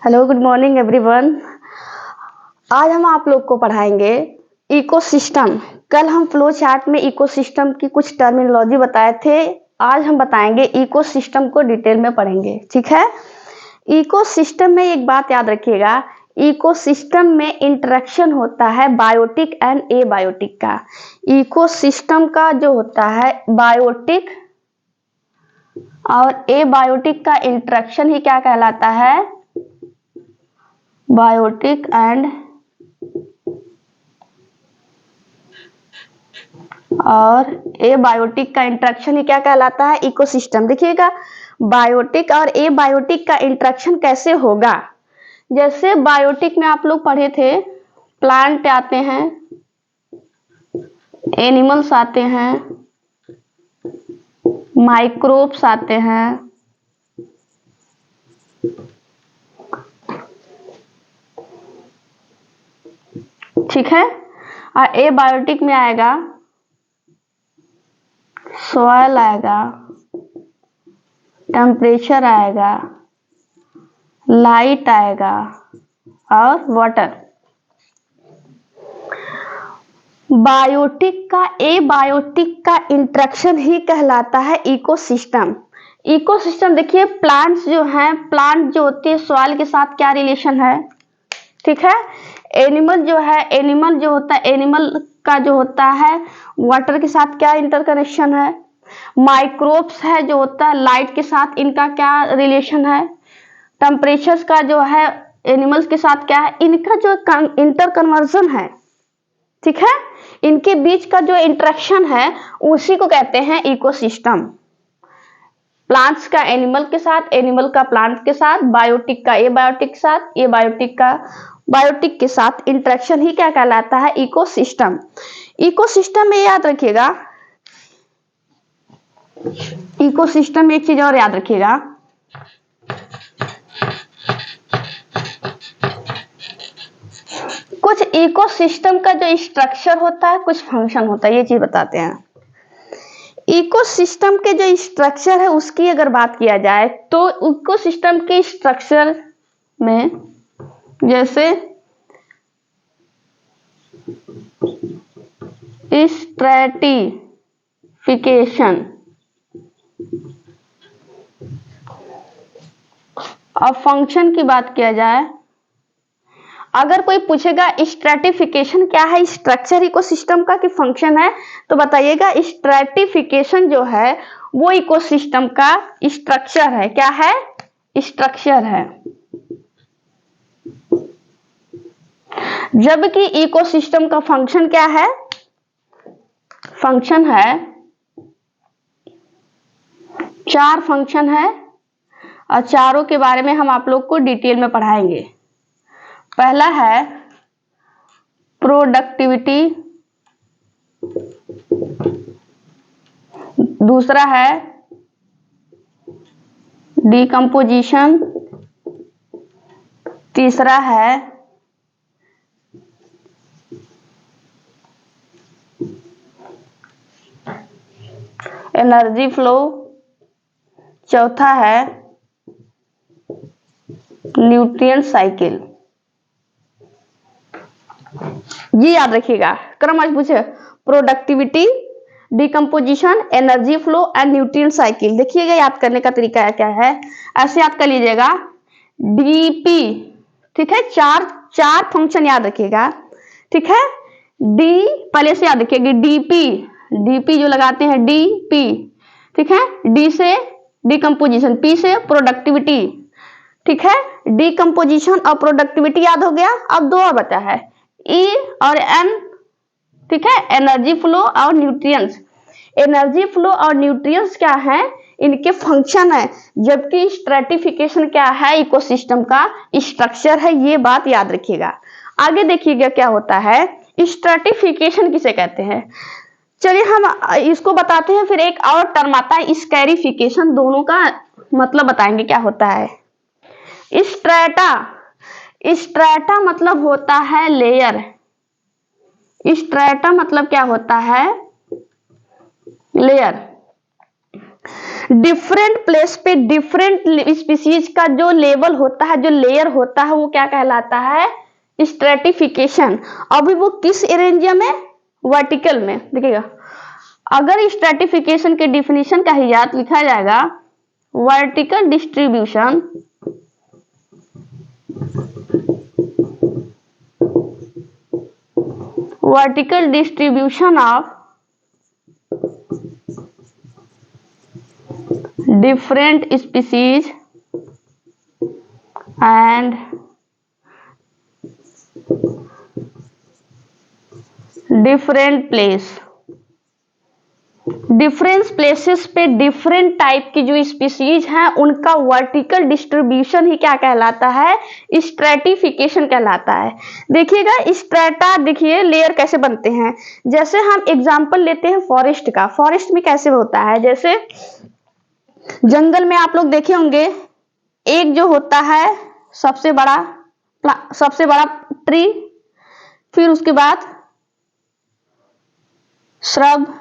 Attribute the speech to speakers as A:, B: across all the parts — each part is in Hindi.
A: Hello, good morning everyone. आज हम आप लोग को पढ़ाएंगे इकोसिस्टम। कल हम फ्लो चार्ट में इकोसिस्टम की कुछ टर्मिनोलॉजी बताए थे। आज हम बताएंगे इकोसिस्टम को डिटेल में पढ़ेंगे, ठीक है। इकोसिस्टम में एक बात याद रखिएगा, इकोसिस्टम में इंटरेक्शन होता है बायोटिक एंड एबायोटिक का। इकोसिस्टम का जो होता है बायोटिक और एबायोटिक का इंटरेक्शन ही क्या कहलाता है, बायोटिक एंड और एबायोटिक का इंटरेक्शन ही क्या कहलाता है, इकोसिस्टम। देखिएगा बायोटिक और एबायोटिक का इंटरेक्शन कैसे होगा। जैसे बायोटिक में आप लोग पढ़े थे, प्लांट आते हैं, एनिमल्स आते हैं, माइक्रोब्स आते हैं, ठीक है। और एबायोटिक में आएगा सॉइल आएगा, टेम्परेचर आएगा, लाइट आएगा और वाटर। बायोटिक का एबायोटिक का इंटरेक्शन ही कहलाता है इकोसिस्टम। इकोसिस्टम देखिए, प्लांट्स जो हैं, प्लांट जो होती है सॉइल के साथ क्या रिलेशन है, ठीक है। एनिमल जो है, एनिमल जो होता है, एनिमल का जो होता है वाटर के साथ क्या इंटरकनेक्शन है। माइक्रोब्स है जो होता है लाइट के साथ, इनका क्या रिलेशन है। टेम्परेचर का जो है एनिमल्स के साथ क्या है, इनका जो इंटर कन्वर्जन है, ठीक है। इनके बीच का जो इंटरेक्शन है उसी को कहते हैं इकोसिस्टम। प्लांट्स का एनिमल के साथ, एनिमल का प्लांट के साथ, बायोटिक का एबायोटिक के साथ, एबायोटिक का बायोटिक के साथ इंटरेक्शन ही क्या कहलाता है, इकोसिस्टम। इकोसिस्टम में याद रखिएगा, इकोसिस्टम में एक चीज और याद रखिएगा, कुछ इकोसिस्टम का जो स्ट्रक्चर होता है, कुछ फंक्शन होता है, ये चीज बताते हैं। इकोसिस्टम के जो स्ट्रक्चर है उसकी अगर बात किया जाए तो इकोसिस्टम के स्ट्रक्चर में जैसे स्ट्रैटिफिकेशन, अब फंक्शन की बात किया जाए, अगर कोई पूछेगा स्ट्रैटिफिकेशन क्या है, स्ट्रक्चर इकोसिस्टम का कि फंक्शन है, तो बताइएगा स्ट्रैटिफिकेशन जो है वो इकोसिस्टम का स्ट्रक्चर है। क्या है, स्ट्रक्चर है। जबकि इकोसिस्टम का फंक्शन क्या है, फंक्शन है, 4 फंक्शन है और चारों के बारे में हम आप लोग को डिटेल में पढ़ाएंगे। पहला है प्रोडक्टिविटी, दूसरा है डिकम्पोजिशन, तीसरा है एनर्जी फ्लो, चौथा है न्यूट्रिएंट साइकिल। ये याद रखिएगा, क्रम आज पूछे productivity, decomposition, energy flow and nutrient cycle. देखिएगा याद करने का तरीका क्या है, ऐसे याद कर लीजिएगा डीपी, ठीक है। चार फंक्शन याद रखिएगा, ठीक है। डी पहले से याद रखिएगा, डीपी, डीपी जो लगाते हैं डीपी, ठीक है। डी से डिकम्पोजिशन, पी से प्रोडक्टिविटी, ठीक है। डिकम्पोजिशन और प्रोडक्टिविटी याद हो गया। अब दो और बचा है, ई और एन, ठीक है, एनर्जी फ्लो और न्यूट्रिएंट्स। एनर्जी फ्लो और न्यूट्रिएंट्स क्या है, इनके फंक्शन है, जबकि स्ट्रैटिफिकेशन क्या है, इकोसिस्टम का स्ट्रक्चर है। ये बात याद रखिएगा। आगे देखिएगा क्या होता है, स्ट्रैटिफिकेशन किसे कहते हैं। चलिए हम इसको बताते हैं, फिर एक और टर्म आता है स्कैरिफिकेशन, दोनों का मतलब बताएंगे क्या होता है। स्ट्रैटा, स्ट्रैटा मतलब होता है लेयर, स्ट्रैटा मतलब क्या होता है, लेयर। डिफरेंट प्लेस पे डिफरेंट स्पीसीज का जो लेवल होता है, जो लेयर होता है, वो क्या कहलाता है? स्ट्रेटिफिकेशन। अभी वो किस एरेंजिया में? वर्टिकल में। देखिएगा, अगर स्ट्रेटिफिकेशन के डिफिनीशन का ही याद लिखा जाएगा, vertical distribution of different species and different place। Different places पे डिफरेंट टाइप की जो स्पीसीज हैं उनका वर्टिकल डिस्ट्रीब्यूशन ही क्या कहलाता है? स्ट्रेटिफिकेशन कहलाता है। देखिएगा स्ट्रेटा, देखिए लेयर कैसे बनते हैं। जैसे हम एग्जांपल लेते हैं फॉरेस्ट का। फॉरेस्ट में कैसे होता है? जैसे जंगल में आप लोग देखे होंगे, एक जो होता है सबसे बड़ा ट्री, फिर उसके बाद श्रब,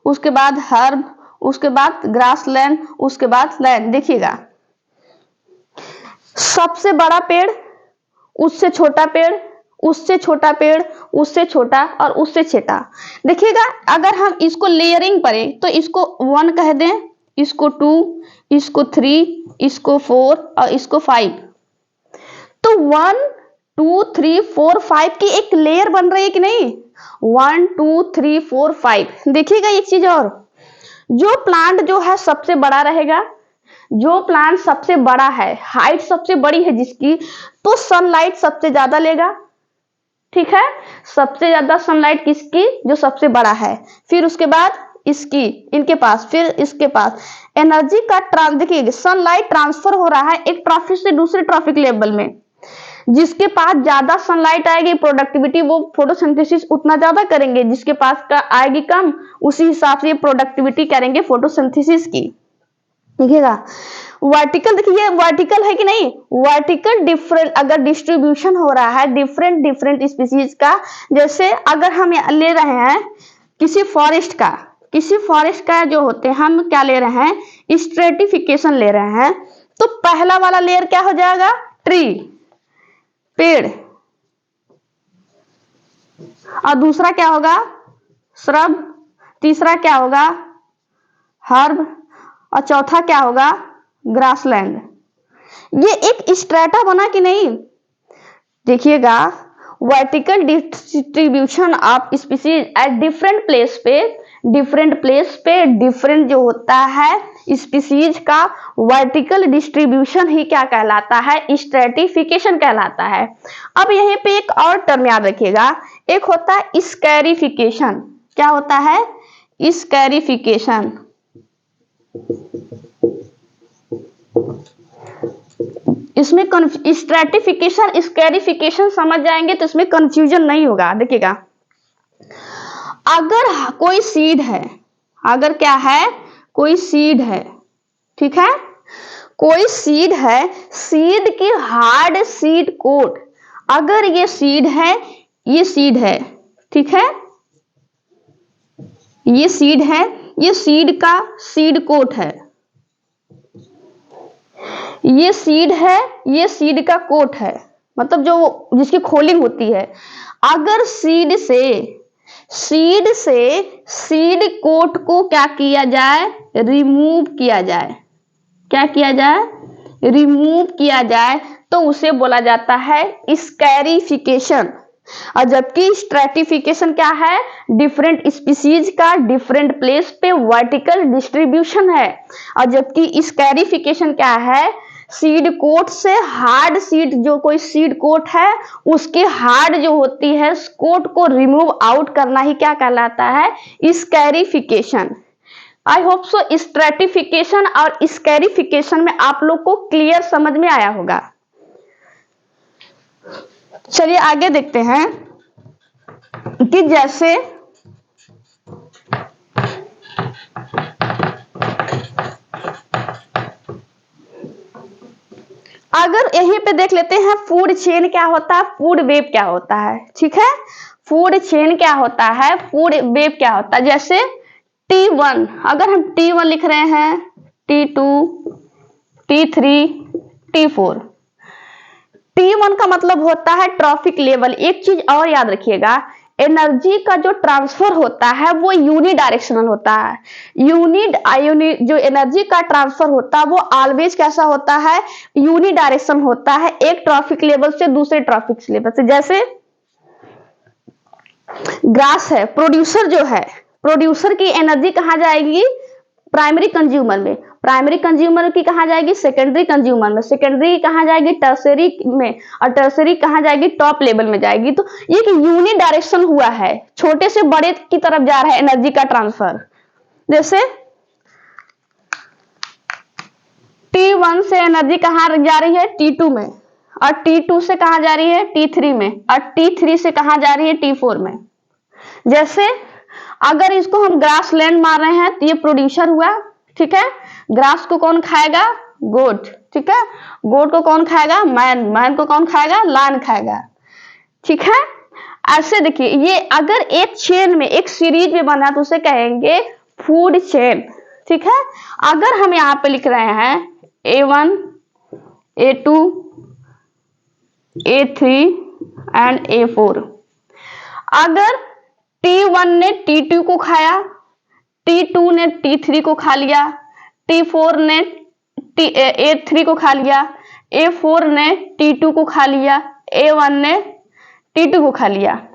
A: उसके बाद हर्ब, उसके बाद ग्रासलैंड, उसके बाद लैंड। देखिएगा, सबसे बड़ा पेड़, उससे छोटा पेड़, उससे छोटा पेड़, उससे छोटा और उससे छोटा। देखिएगा, अगर हम इसको लेयरिंग करें तो इसको 1 कह दें, इसको 2, इसको 3, इसको 4 और इसको 5। तो 1 2 3 4 5 की एक लेयर बन रही है कि नहीं? 1 2 3 4 5। देखिएगा एक चीज और, जो प्लांट जो है सबसे बड़ा रहेगा, जो प्लांट सबसे बड़ा है, हाइट सबसे बड़ी है जिसकी, तो सनलाइट सबसे ज्यादा लेगा। ठीक है, सबसे ज्यादा सनलाइट किसकी? जो सबसे बड़ा है। फिर उसके बाद इसकी, इनके पास, फिर इसके पास। एनर्जी का देखिए, सनलाइट ट्रांसफर हो रहा है एक ट्रॉफिक से दूसरे ट्रॉफिक लेवल में। जिसके पास ज्यादा सनलाइट आएगी, प्रोडक्टिविटी वो फोटोसिंथेसिस उतना ज्यादा करेंगे। जिसके पास का आएगी कम, उसी हिसाब से प्रोडक्टिविटी करेंगे फोटोसिंथेसिस की। देखिएगा वर्टिकल, देखिए वर्टिकल है कि नहीं? वर्टिकल डिफरेंट अगर डिस्ट्रीब्यूशन हो रहा है डिफरेंट स्पीसीज का। जैसे अगर हम ले रहे हैं किसी फॉरेस्ट का जो होते हैं, हम क्या ले रहे हैं? स्ट्रेटिफिकेशन ले रहे हैं। तो पहला वाला लेयर क्या हो जाएगा? ट्री, पेड़, और दूसरा क्या होगा? श्रब, तीसरा क्या होगा? हर्ब, और चौथा क्या होगा? ग्रासलैंड। ये एक स्ट्रेटा बना कि नहीं? देखिएगा, vertical distribution of species at different place पे डिफरेंट जो होता है स्पीसीज का वर्टिकल डिस्ट्रीब्यूशन ही क्या कहलाता है? स्ट्रेटिफिकेशन कहलाता है। अब यहीं पे एक और टर्म याद रखिएगा, एक होता है स्कैरिफिकेशन। क्या होता है? स्कैरिफिकेशन। इसमें स्ट्रेटिफिकेशन स्कैरिफिकेशन समझ जाएंगे तो इसमें कंफ्यूजन नहीं होगा। देखिएगा, अगर कोई सीड है, अगर क्या है? कोई सीड है, ठीक है, कोई सीड है, सीड की हार्ड सीड कोट, अगर ये सीड है, ये सीड है, ठीक है, ये सीड है, ये सीड का सीड कोट है, ये सीड है, ये सीड का कोट है, मतलब जो जिसकी खोलिंग होती है। अगर सीड से सीड कोट को क्या किया जाए? रिमूव किया जाए। क्या किया जाए? रिमूव किया जाए, तो उसे बोला जाता है स्कैरिफिकेशन। और जबकि स्ट्रेटिफिकेशन क्या है? डिफरेंट स्पीसीज का डिफरेंट प्लेस पे वर्टिकल डिस्ट्रीब्यूशन है। और जबकि स्कैरिफिकेशन क्या है? सीड कोट से हार्ड सीड, जो कोई सीड कोट है उसकी हार्ड जो होती है कोट को रिमूव आउट करना ही क्या कहलाता है? स्कैरिफिकेशन। आई होप सो स्ट्रेटिफिकेशन और स्कैरिफिकेशन में आप लोग को क्लियर समझ में आया होगा। चलिए आगे देखते हैं कि जैसे अगर यहीं पे देख लेते हैं फूड चेन क्या होता है, फूड वेब क्या होता है। ठीक है, फूड चेन क्या होता है, फूड वेब क्या होता है। जैसे T1, अगर हम T1 लिख रहे हैं, T2, T3, T4। T1 का मतलब होता है ट्रॉफिक लेवल। एक चीज और याद रखिएगा, एनर्जी का जो ट्रांसफर होता है वो यूनिडायरेक्शनल होता है। जो एनर्जी का ट्रांसफर होता है वो ऑलवेज कैसा होता है, यूनिडायरेक्शन होता है, एक ट्रॉफिक लेवल से दूसरे ट्रॉफिक लेवल से। जैसे ग्रास है, प्रोड्यूसर जो है, प्रोड्यूसर की एनर्जी कहाँ जाएगी, प्राइमरी कंज्यूमर में, प्राइमरी कंज्यूमर की कहाँ जाएगी, सेकेंडरी कंज्यूमर में, सेकेंडरी कहाँ जाएगी, टर्सरी में, और टर्सरी कहाँ जाएगी, टॉप लेवल में जाएगी। तो ये कि यूनि डायरेक्शन हुआ है, छोटे से बड़े की तरफ जा रहा है एनर्जी का ट्रांसफर। जैसे T1 से एनर्जी कहाँ जा रही है, T2 में, और T2 से कहाँ जा रही है, T3 में, और T3 से कहाँ जा रही है, T4 में। जैसे अगर इसको हम ग्रास लैंड मार रहे हैं तो ये प्रोड्यूसर हुआ, ठीक है। ग्रास को कौन खाएगा, गोट, ठीक है। गोट को कौन खाएगा, मैन, मैन को कौन खाएगा, लायन खाएगा, ठीक है। ऐसे देखिए, ये अगर एक चेन में, एक सीरीज में बना तो उसे कहेंगे फूड चेन, ठीक है। अगर हम यहाँ पे लिख रहे हैं A1, A2, A3 and A4, अगर T1 ने T2 को खाया, T2 ने T3 को खा लिया, T4 ने A3 को खा लिया, A4 ने T2 को खा लिया, A1 ने T2 को खा लिया,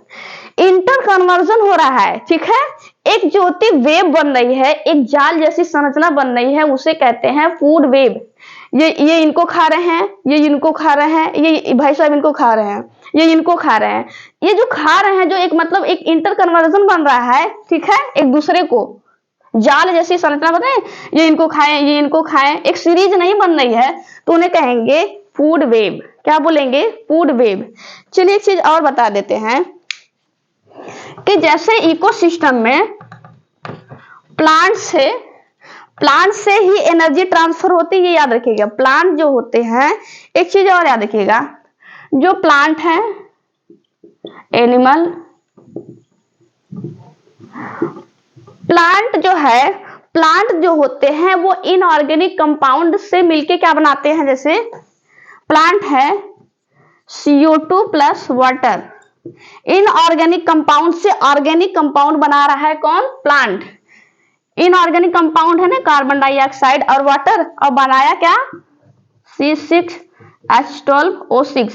A: इंटर कन्वर्जन हो रहा है, ठीक है। एक ज्योति वेव बन रही है, एक जाल जैसी संरचना बन रही है, उसे कहते हैं फूड वेव। ये इनको खा रहे हैं, ये इनको खा रहे हैं, ये भाई साहब इनको खा रहे हैं, ये इनको खा रहे हैं। ये जो खा रहे हैं, जो एक मतलब एक इंटर कन्वर्जन बन रहा है, ठीक है, एक दूसरे को जाल जैसी संरचना बन रही है, ये इनको खाएं, ये इनको खाएं, एक सीरीज नहीं बन रही है, तो उन्हें कहेंगे फूड वेव। क्या बोलेंगे, फूड वेव। चलिए एक चीज और बता देते हैं कि जैसे इकोसिस्टम में प्लांट से ही एनर्जी ट्रांसफर होती है, ये याद रखिएगा। प्लांट जो होते हैं, एक चीज और याद रखिएगा, जो प्लांट है, एनिमल, प्लांट जो होते हैं वो इनऑर्गेनिक कंपाउंड से मिलके क्या बनाते हैं। जैसे प्लांट है CO2 plus water, inorganic compound से ऑर्गेनिक कंपाउंड बना रहा है कौन, प्लांट। इनऑर्गेनिक कंपाउंड है ना, कार्बन डाइऑक्साइड और वाटर, और बनाया क्या, C6H12O6।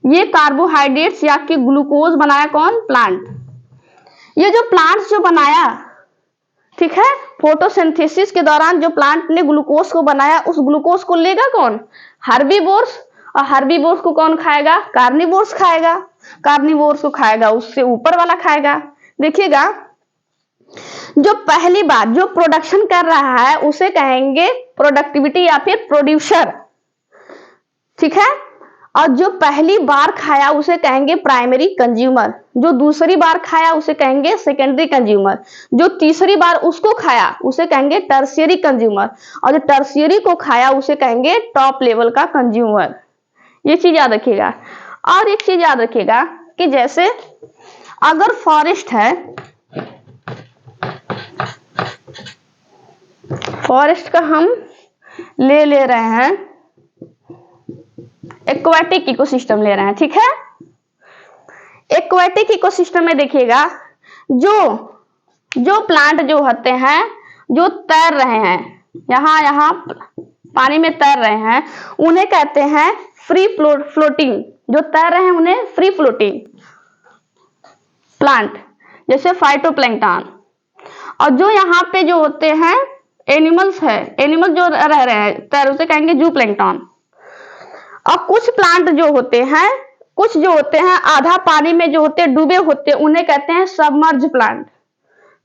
A: ये कार्बोहाइड्रेट्स या कि ग्लूकोज बनाया कौन, प्लांट। ये जो प्लांट्स जो बनाया, ठीक है, फोटोसिंथेसिस के दौरान जो प्लांट ने ग्लूकोज को बनाया, उस ग्लूकोज को लेगा कौन, हर्बीवोर्स, और हर्बीवोर्स को कौन खाएगा, कार्निवोर्स खाएगा। कार्निवोर्स को खाएगा, उससे ऊपर वाला खाएगा। देखिएगा, जो पहली बार जो प्रोडक्शन कर रहा है उसे कहेंगे प्रोडक्टिविटी या फिर प्रोड्यूसर, ठीक है। और जो पहली बार खाया उसे कहेंगे प्राइमरी कंज्यूमर, जो दूसरी बार खाया उसे कहेंगे सेकेंडरी कंज्यूमर, जो तीसरी बार उसको खाया उसे कहेंगे टर्शियरी कंज्यूमर, और जो टर्शियरी को खाया उसे कहेंगे टॉप लेवल का कंज्यूमर। ये चीज याद रखिएगा। और एक चीज याद रखिएगा कि जैसे अगर फॉरेस्ट है, फॉरेस्ट का हम ले रहे हैं, एक्वाटिक इकोसिस्टम ले रहे हैं, ठीक है। एक्वाटिक इकोसिस्टम में देखिएगा, जो प्लांट जो होते हैं, जो तैर रहे हैं, यहाँ पानी में तैर रहे हैं, उन्हें कहते हैं फ्री फ्लोटिंग। जो तैर रहे हैं उन्हें फ्री फ्लोटिंग प्लांट, जैसे फाइटोप्लैंक्टन। और जो यहाँ पे जो होते हैं एनिमल्स है, एनिमल जो रह रहे हैं तैर, उसे कहेंगे जू प्लैंक्टन। और कुछ प्लांट जो होते हैं, कुछ जो होते हैं आधा पानी में जो होते हैं, डूबे होते हैं, उन्हें कहते हैं सबमर्ज प्लांट,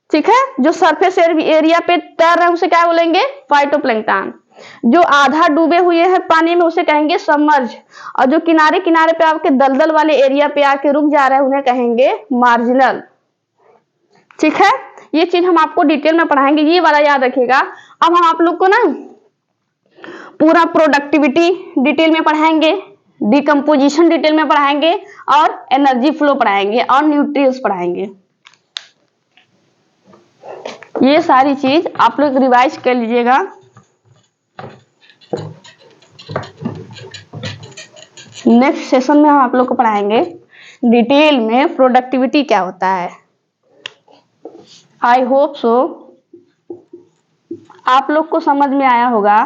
A: ठीक है। जो सरफेस एरिया पे तैर रहे हैं उसे क्या बोलेंगे, फाइटोप्लैंक्टन। जो आधा डूबे हुए हैं पानी में उसे कहेंगे सबमर्ज, और जो किनारे किनारे पे आपके दलदल वाले एरिया पे आके रुक जा रहे हैं उन्हें कहेंगे मार्जिनल, ठीक है। ये चीज हम आपको डिटेल में पढ़ाएंगे, ये वाला याद रखिएगा। अब हम आप लोग को ना पूरा प्रोडक्टिविटी डिटेल में पढ़ाएंगे, डिकम्पोजिशन डिटेल में पढ़ाएंगे, और एनर्जी फ्लो पढ़ाएंगे, और न्यूट्रिएंट्स पढ़ाएंगे। ये सारी चीज आप लोग रिवाइज कर लीजिएगा। नेक्स्ट सेशन में हम आप लोग को पढ़ाएंगे डिटेल में प्रोडक्टिविटी क्या होता है। आई होप सो आप लोग को समझ में आया होगा।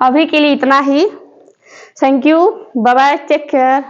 A: अभी के लिए इतना ही। Thank you, bye bye, take care.